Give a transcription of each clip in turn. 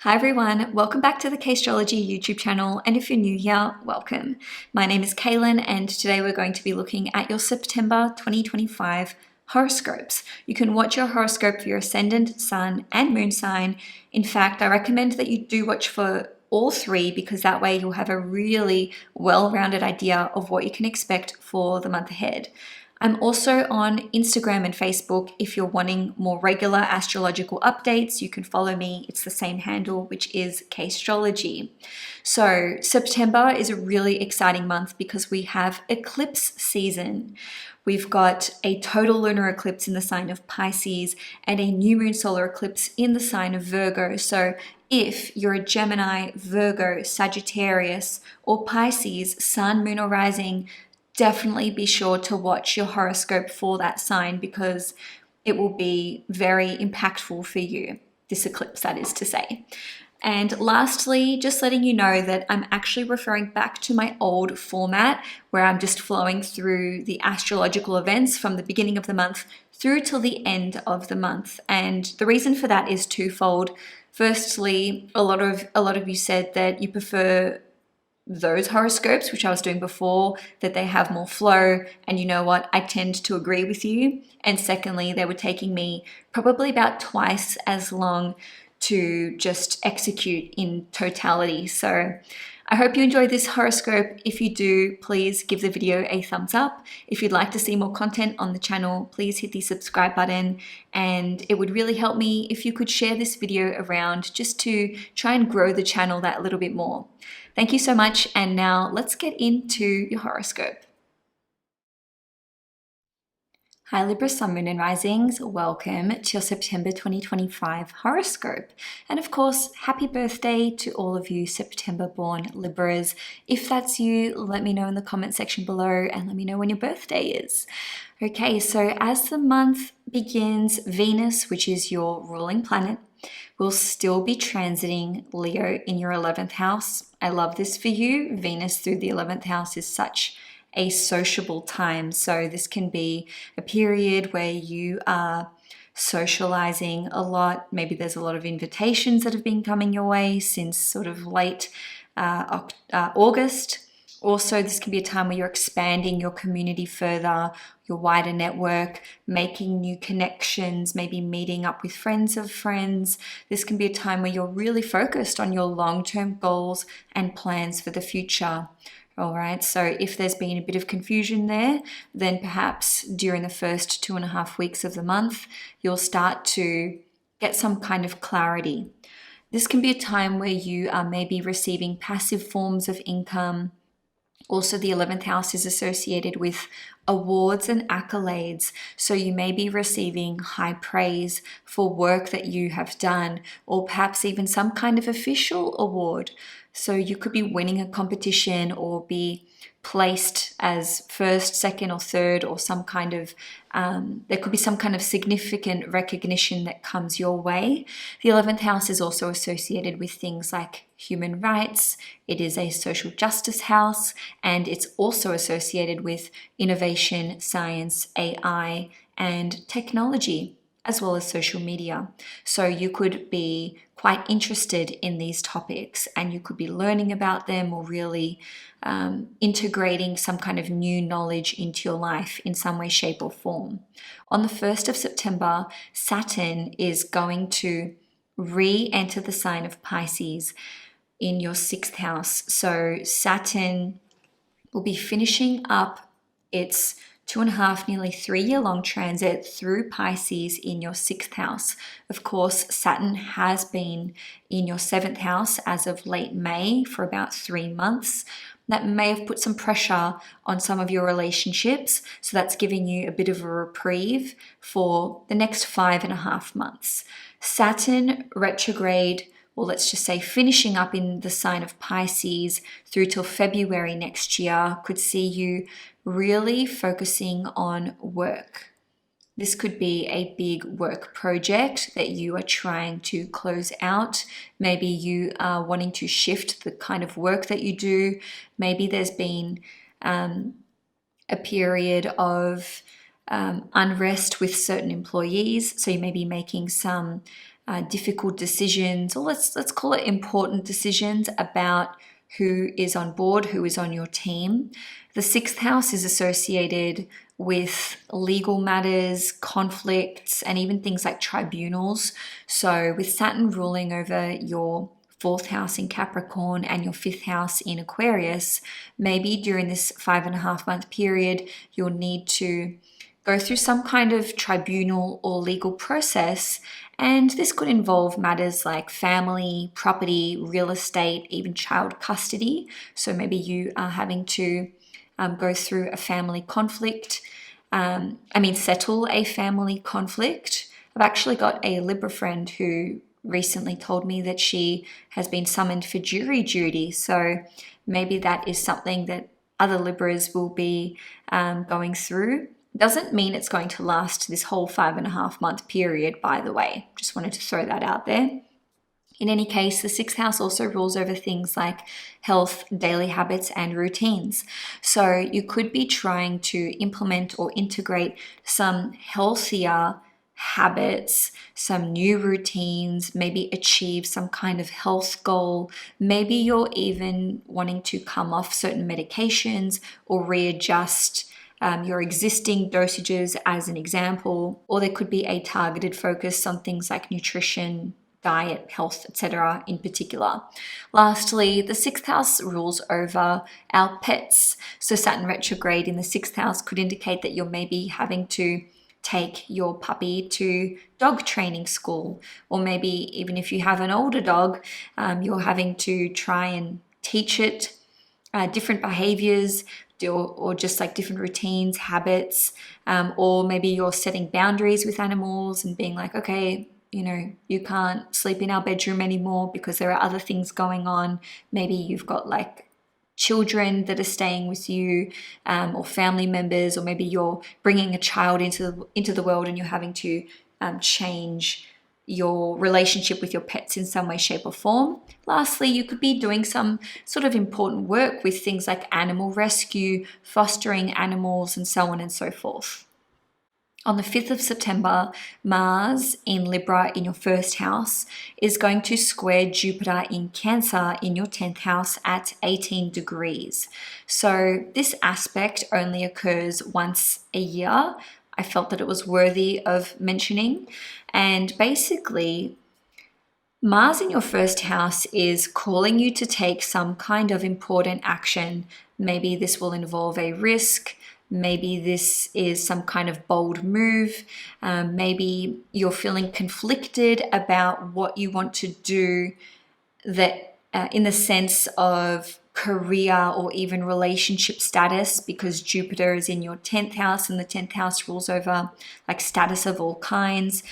Hi everyone, welcome back to the Cailin YouTube channel, and if you're new here, welcome. My name is Cailin, and today we're going to be looking at your September 2025 horoscopes. You can watch your horoscope for your ascendant, sun, and moon sign. In fact, I recommend that you do watch for all three because that way you'll have a really well-rounded idea of what you can expect for the month ahead. I'm also on Instagram and Facebook. If you're wanting more regular astrological updates, you can follow me. It's the same handle, which is Cailin. So September is a really exciting month because we have eclipse season. We've got a total lunar eclipse in the sign of Pisces and a new moon solar eclipse in the sign of Virgo. So if you're a Gemini, Virgo, Sagittarius, or Pisces, sun, moon, or rising, definitely be sure to watch your horoscope for that sign because it will be very impactful for you, this eclipse, that is to say. And lastly, just letting you know that I'm actually referring back to my old format where I'm just flowing through the astrological events from the beginning of the month through till the end of the month. And the reason for that is twofold. Firstly, a lot of you said that you prefer those horoscopes, which I was doing before, that they have more flow, and you know what, I tend to agree with you. And secondly, they were taking me probably about twice as long to just execute in totality. So I hope you enjoyed this horoscope. If you do, please give the video a thumbs up. If you'd like to see more content on the channel, please hit the subscribe button, and it would really help me if you could share this video around just to try and grow the channel that little bit more. Thank you so much, and now let's get into your horoscope. Hi Libra Sun, Moon and Risings, welcome to your September 2025 horoscope. And of course, happy birthday to all of you September born Libras. If that's you, let me know in the comment section below and let me know when your birthday is. Okay, so as the month begins, Venus, which is your ruling planet, will still be transiting Leo in your 11th house. I love this for you. Venus through the 11th house is such a sociable time. So this can be a period where you are socializing a lot. Maybe there's a lot of invitations that have been coming your way since sort of late August. Also, this can be a time where you're expanding your community further, your wider network, making new connections, maybe meeting up with friends of friends. This can be a time where you're really focused on your long-term goals and plans for the future. All right, so if there's been a bit of confusion there, then perhaps during the first 2.5 weeks of the month, you'll start to get some kind of clarity. This can be a time where you are maybe receiving passive forms of income. Also, the 11th house is associated with awards and accolades. So you may be receiving high praise for work that you have done, or perhaps even some kind of official award. So you could be winning a competition or be placed as first, second, or third, or some kind of, there could be some kind of significant recognition that comes your way. The 11th house is also associated with things like human rights. It is a social justice house, and it's also associated with innovation, science, AI, and technology, as well as social media. So you could be quite interested in these topics and you could be learning about them or really integrating some kind of new knowledge into your life in some way, shape, or form. On the 1st of September, Saturn is going to re-enter the sign of Pisces in your 6th house. So Saturn will be finishing up its 2.5, nearly 3-year long transit through Pisces in your 6th house. Of course, Saturn has been in your 7th house as of late May for about 3 months. That may have put some pressure on some of your relationships. So that's giving you a bit of a reprieve for the next 5.5 months. Saturn retrograde, or let's just say finishing up in the sign of Pisces through till February next year, could see you really focusing on work. This could be a big work project that you are trying to close out. Maybe you are wanting to shift the kind of work that you do. Maybe there's been a period of unrest with certain employees. So you may be making some difficult decisions, or let's call it important decisions about who is on board, who is on your team. The sixth house is associated with legal matters, conflicts, and even things like tribunals. So with Saturn ruling over your fourth house in Capricorn and your fifth house in Aquarius, maybe during this 5.5-month period, you'll need to go through some kind of tribunal or legal process. And this could involve matters like family, property, real estate, even child custody. So maybe you are having to go through a family conflict. Settle a family conflict. I've actually got a Libra friend who recently told me that she has been summoned for jury duty. So maybe that is something that other Libras will be going through. Doesn't mean it's going to last this whole 5.5-month period, by the way. Just wanted to throw that out there. In any case, the sixth house also rules over things like health, daily habits, and routines. So you could be trying to implement or integrate some healthier habits, some new routines, maybe achieve some kind of health goal. Maybe you're even wanting to come off certain medications or readjust your existing dosages, as an example. Or there could be a targeted focus on things like nutrition, diet, health, etc. in particular. Lastly, the sixth house rules over our pets. So Saturn retrograde in the sixth house could indicate that you're maybe having to take your puppy to dog training school, or maybe even if you have an older dog, you're having to try and teach it different behaviors, or just like different routines, habits, or maybe you're setting boundaries with animals and being like, okay, you can't sleep in our bedroom anymore because there are other things going on. Maybe you've got like children that are staying with you, or family members, or maybe you're bringing a child into the world and you're having to change your relationship with your pets in some way, shape, or form. Lastly, you could be doing some sort of important work with things like animal rescue, fostering animals, and so on and so forth. On the 5th of September, Mars in Libra in your first house is going to square Jupiter in Cancer in your 10th house at 18 degrees. So this aspect only occurs once a year. I felt that it was worthy of mentioning. And basically, Mars in your first house is calling you to take some kind of important action. Maybe this will involve a risk. Maybe this is some kind of bold move. Maybe you're feeling conflicted about what you want to do, that in the sense of career or even relationship status, because Jupiter is in your 10th house and the 10th house rules over like status of all kinds.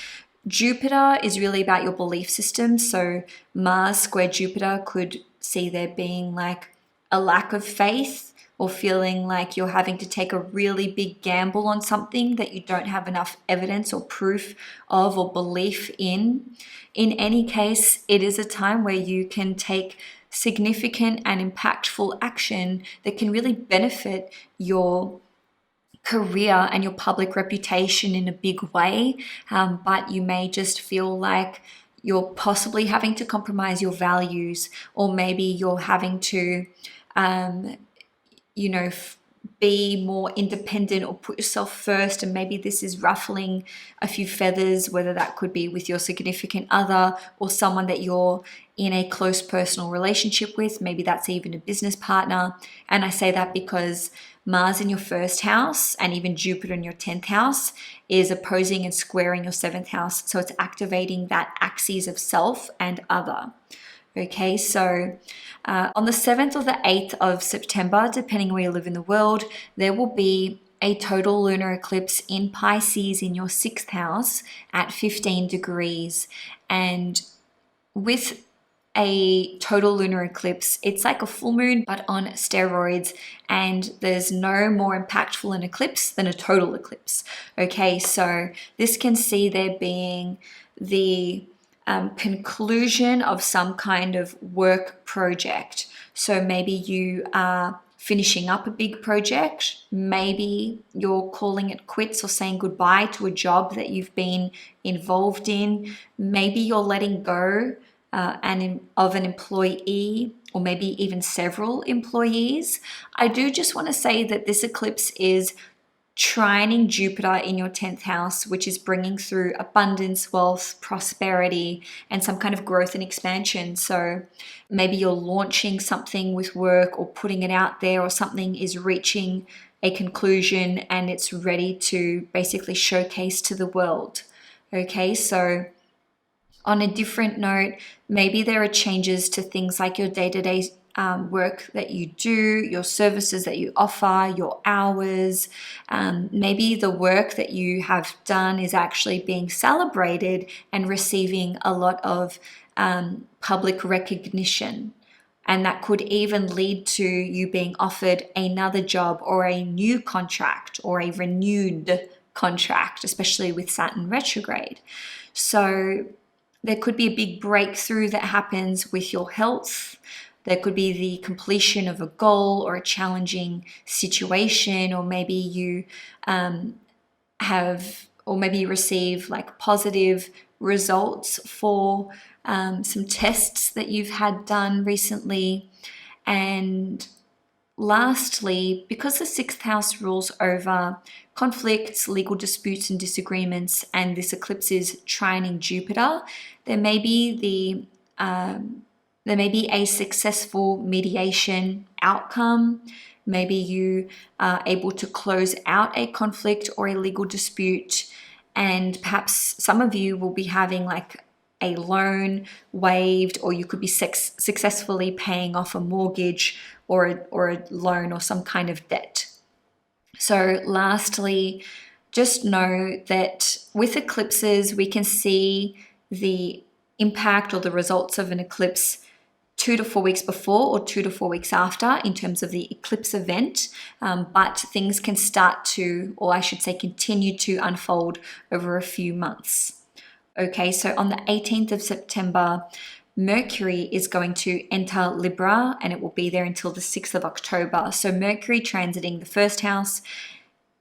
Jupiter is really about your belief system. So Mars square Jupiter could see there being like a lack of faith, or feeling like you're having to take a really big gamble on something that you don't have enough evidence or proof of or belief in. In any case, it is a time where you can take significant and impactful action that can really benefit your career and your public reputation in a big way, but you may just feel like you're possibly having to compromise your values, or maybe you're having to be more independent or put yourself first, and maybe this is ruffling a few feathers, whether that could be with your significant other or someone that you're in a close personal relationship with. Maybe that's even a business partner. And I say that because Mars in your first house and even Jupiter in your 10th house is opposing and squaring your 7th house. So it's activating that axis of self and other. Okay, so on the 7th or the 8th of September, depending where you live in the world, there will be a total lunar eclipse in Pisces in your 6th house at 15 degrees. And with a total lunar eclipse, it's like a full moon but on steroids, and there's no more impactful an eclipse than a total eclipse. Okay, so this can see there being the conclusion of some kind of work project. So maybe you are finishing up a big project. Maybe you're calling it quits or saying goodbye to a job that you've been involved in. Maybe you're letting go of an employee, or maybe even several employees. I do just want to say that this eclipse is trining Jupiter in your 10th house, which is bringing through abundance, wealth, prosperity, and some kind of growth and expansion. So maybe you're launching something with work or putting it out there, or something is reaching a conclusion and it's ready to basically showcase to the world. Okay, so on a different note, maybe there are changes to things like your day-to-day work that you do, your services that you offer, your hours. Maybe the work that you have done is actually being celebrated and receiving a lot of public recognition. And that could even lead to you being offered another job or a new contract or a renewed contract, especially with Saturn retrograde. So there could be a big breakthrough that happens with your health. There could be the completion of a goal or a challenging situation, or maybe you receive like positive results for some tests that you've had done recently. And lastly, because the 6th house rules over conflicts, legal disputes and disagreements, and this eclipse is trining Jupiter, there may be a successful mediation outcome. Maybe you are able to close out a conflict or a legal dispute, and perhaps some of you will be having like a loan waived, or you could be successfully paying off a mortgage or a loan or some kind of debt. So lastly, just know that with eclipses, we can see the impact or the results of an eclipse 2 to 4 weeks before or 2 to 4 weeks after in terms of the eclipse event, but things can start to, or I should say continue to unfold over a few months. Okay, so on the 18th of September, Mercury is going to enter Libra, and it will be there until the 6th of October. So Mercury transiting the first house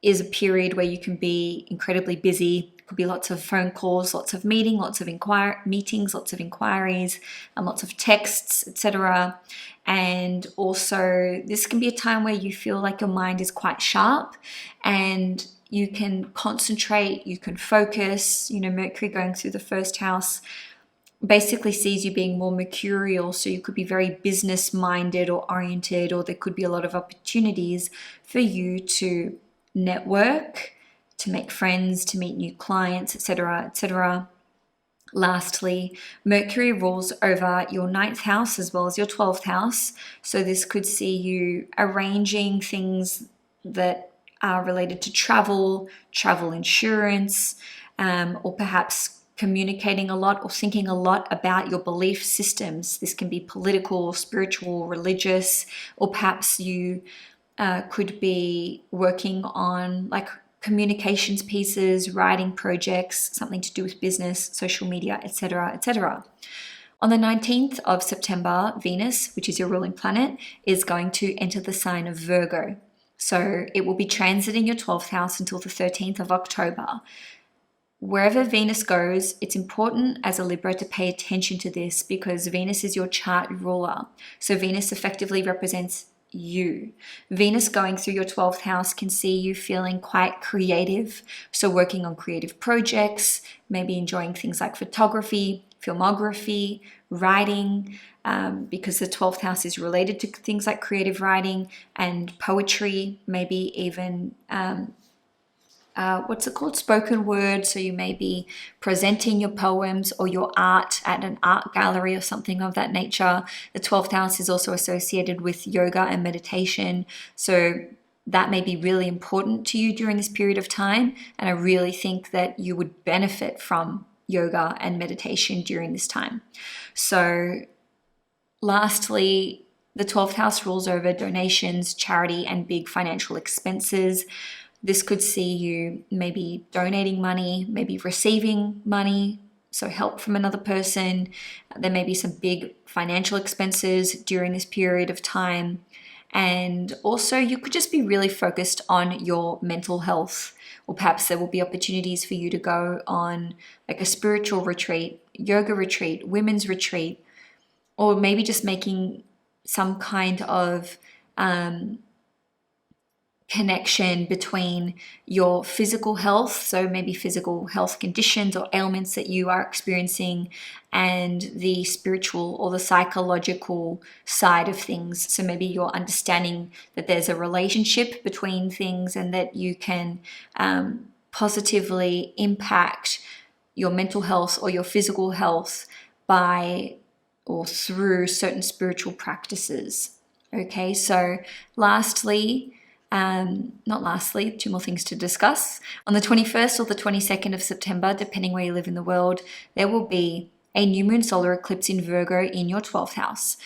is a period where you can be incredibly busy. Could be lots of phone calls, lots of meetings, lots of inquiries, and lots of texts, etc. And also, this can be a time where you feel like your mind is quite sharp and you can concentrate, you can focus. You know, Mercury going through the first house basically sees you being more mercurial, so you could be very business minded or oriented, or there could be a lot of opportunities for you to network, to make friends, to meet new clients, etc., etc. Lastly, Mercury rules over your 9th house as well as your 12th house. So this could see you arranging things that are related to travel insurance, or perhaps communicating a lot or thinking a lot about your belief systems. This can be political, spiritual, religious, or perhaps you could be working on like communications pieces, writing projects, something to do with business, social media, etc., etc. On the 19th of September, Venus, which is your ruling planet, is going to enter the sign of Virgo. So it will be transiting your 12th house until the 13th of October. Wherever Venus goes, it's important as a Libra to pay attention to this, because Venus is your chart ruler. So Venus effectively represents you. Venus going through your 12th house can see you feeling quite creative. So working on creative projects, maybe enjoying things like photography, filmography, writing, because the 12th house is related to things like creative writing and poetry, maybe even spoken word. So you may be presenting your poems or your art at an art gallery or something of that nature. The 12th house is also associated with yoga and meditation. So that may be really important to you during this period of time. And I really think that you would benefit from yoga and meditation during this time. So lastly, the 12th house rules over donations, charity, and big financial expenses. This could see you maybe donating money, maybe receiving money, so help from another person. There may be some big financial expenses during this period of time. And also you could just be really focused on your mental health, or perhaps there will be opportunities for you to go on like a spiritual retreat, yoga retreat, women's retreat, or maybe just making some kind of connection between your physical health, so maybe physical health conditions or ailments that you are experiencing, and the spiritual or the psychological side of things. So maybe you're understanding that there's a relationship between things and that you can positively impact your mental health or your physical health by or through certain spiritual practices. Okay, so two more things to discuss. On the 21st or the 22nd of September, depending where you live in the world, there will be a new moon solar eclipse in Virgo in your 12th house.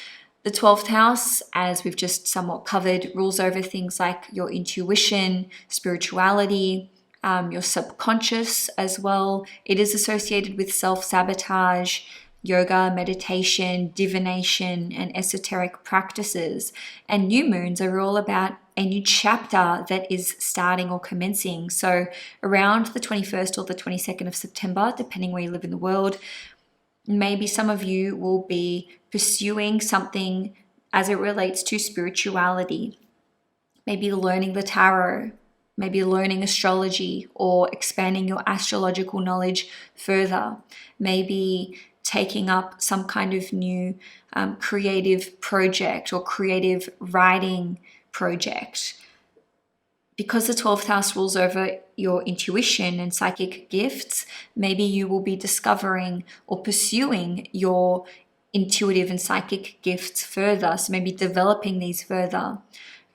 The 12th house, as we've just somewhat covered, rules over things like your intuition, spirituality, your subconscious as well. It is associated with self-sabotage, yoga, meditation, divination, and esoteric practices. And new moons are all about a new chapter that is starting or commencing. So around the 21st or the 22nd of September, depending where you live in the world, maybe some of you will be pursuing something as it relates to spirituality, maybe learning the tarot, maybe learning astrology or expanding your astrological knowledge further, maybe taking up some kind of new creative project or creative writing project. Because the 12th house rules over your intuition and psychic gifts, maybe you will be discovering or pursuing your intuitive and psychic gifts further. So maybe developing these further.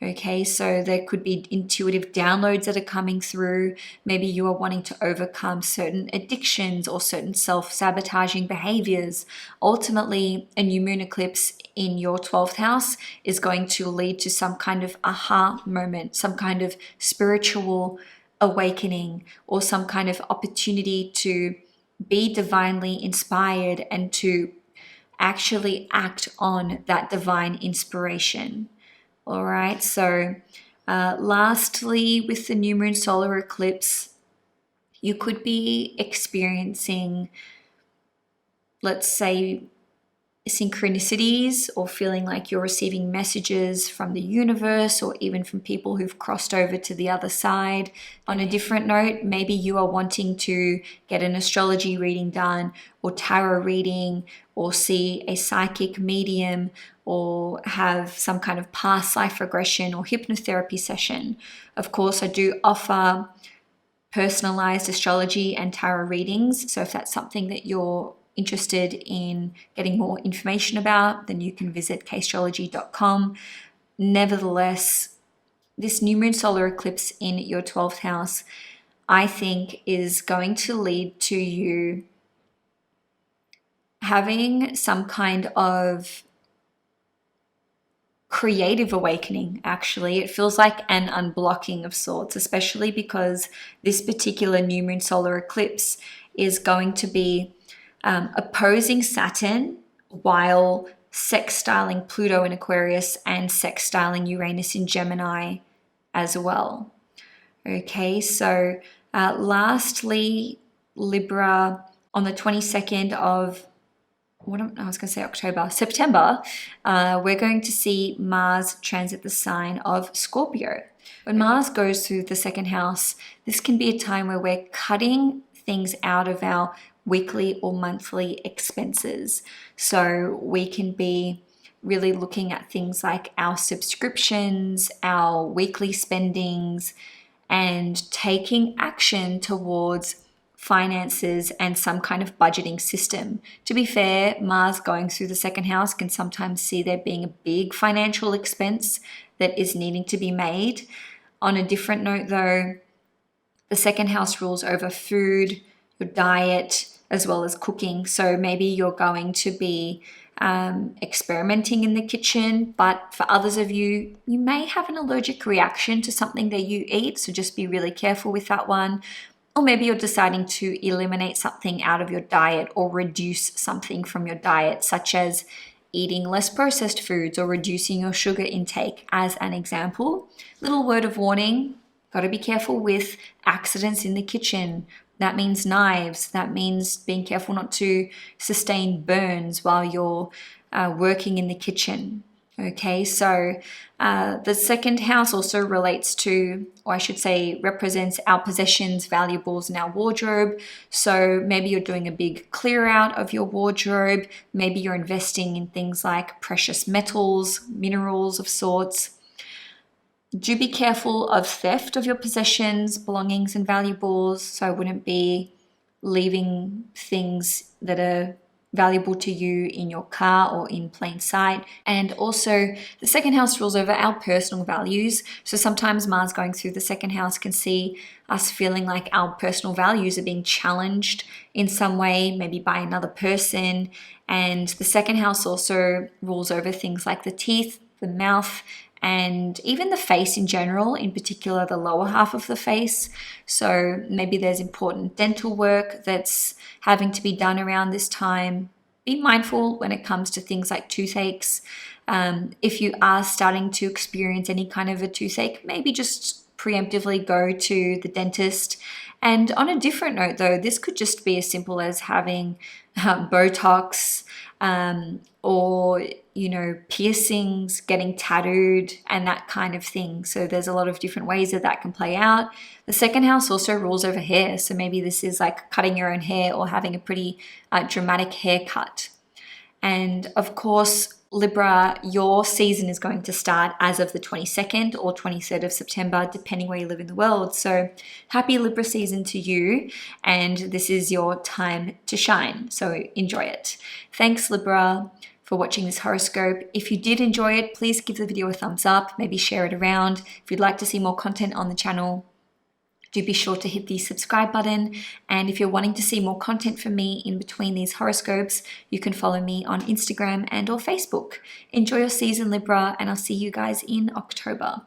Okay, so there could be intuitive downloads that are coming through. Maybe you are wanting to overcome certain addictions or certain self-sabotaging behaviors. Ultimately, a new moon eclipse in your 12th house is going to lead to some kind of aha moment, some kind of spiritual awakening, or some kind of opportunity to be divinely inspired and to actually act on that divine inspiration. All right, so lastly, with the new moon solar eclipse, you could be experiencing, let's say, synchronicities or feeling like you're receiving messages from the universe or even from people who've crossed over to the other side. On a different note, maybe you are wanting to get an astrology reading done or tarot reading or see a psychic medium or have some kind of past life regression or hypnotherapy session. Of course, I do offer personalized astrology and tarot readings. So if that's something that you're interested in getting more information about, then you can visit cailin.com. Nevertheless, this new moon solar eclipse in your 12th house, I think, is going to lead to you having some kind of creative awakening. Actually, it feels like an unblocking of sorts, especially because this particular new moon solar eclipse is going to be opposing Saturn while sextiling Pluto in Aquarius and sextiling Uranus in Gemini as well. Okay, so lastly, Libra, on the 22nd of September, we're going to see Mars transit the sign of Scorpio. When Mars goes through the second house, this can be a time where we're cutting things out of our weekly or monthly expenses. So we can be really looking at things like our subscriptions, our weekly spendings, and taking action towards finances and some kind of budgeting system. To be fair, Mars going through the second house can sometimes see there being a big financial expense that is needing to be made. On a different note though, the second house rules over food, your diet, as well as cooking. So maybe you're going to be experimenting in the kitchen, but for others of you, you may have an allergic reaction to something that you eat. So just be really careful with that one. Or maybe you're deciding to eliminate something out of your diet or reduce something from your diet, such as eating less processed foods or reducing your sugar intake as an example. Little word of warning, got to be careful with accidents in the kitchen. That means knives. That means being careful not to sustain burns while you're working in the kitchen. Okay, so the second house also relates to, or I should say, represents our possessions, valuables, and our wardrobe. So maybe you're doing a big clear out of your wardrobe. Maybe you're investing in things like precious metals, minerals of sorts. Do be careful of theft of your possessions, belongings, and valuables. So I wouldn't be leaving things that are valuable to you in your car or in plain sight. And also the second house rules over our personal values. So sometimes Mars going through the second house can see us feeling like our personal values are being challenged in some way, maybe by another person. And the second house also rules over things like the teeth, the mouth, and even the face in general, in particular the lower half of the face. So maybe there's important dental work that's having to be done around this time. Be mindful when it comes to things like toothaches. If you are starting to experience any kind of a toothache, maybe just preemptively go to the dentist. And on a different note though, this could just be as simple as having Botox, or piercings, getting tattooed, and that kind of thing. So there's a lot of different ways that can play out. The second house also rules over hair. So maybe this is like cutting your own hair or having a pretty dramatic haircut. And of course, Libra, your season is going to start as of the 22nd or 23rd of September, depending where you live in the world. So happy Libra season to you. And this is your time to shine. So enjoy it. Thanks, Libra, for watching this horoscope. If you did enjoy it, please give the video a thumbs up, maybe share it around. If you'd like to see more content on the channel, do be sure to hit the subscribe button. And if you're wanting to see more content from me in between these horoscopes, you can follow me on Instagram and or Facebook. Enjoy your season, Libra, and I'll see you guys in October.